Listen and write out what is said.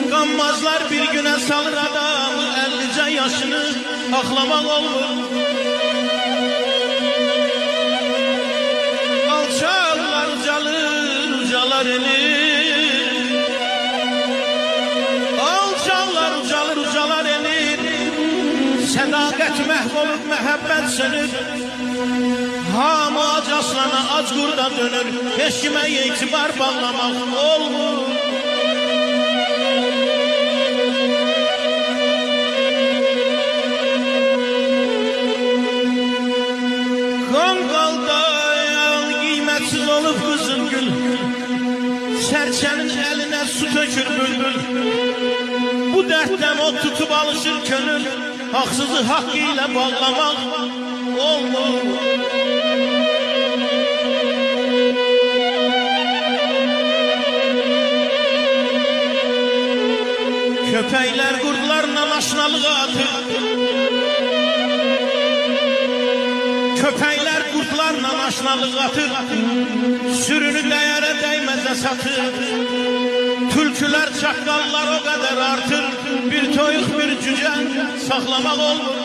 Gammazlar bir güne salır adamı, 50'ce yaşını aklamak olur. Alçaklar ucalır, ucalar elir. Alçaklar ucalır, ucalar elir. Sədaqət məhv olur, məhəbbət sönür. Hamı ac aslana, ac qurda dönür. Heç kimə etibar bağlamaq olmur. Qanqalda qiymətsiz olub qızıl gül, sərçənin əlinə su tökür bülbül. Bu dərddən o tutub alışır könül, haqsızı haqqı ilə bağlamaq olmur. Köpəklər qurdlarla aşnalığa atır. Köpəklər qurdlarla aşnalığa atır. Sürünü dəyərə dəyməzə satır. Tülkülər, çaqqallar o qədər artır. Bir toyuq, bir cücə saxlamaq olmur.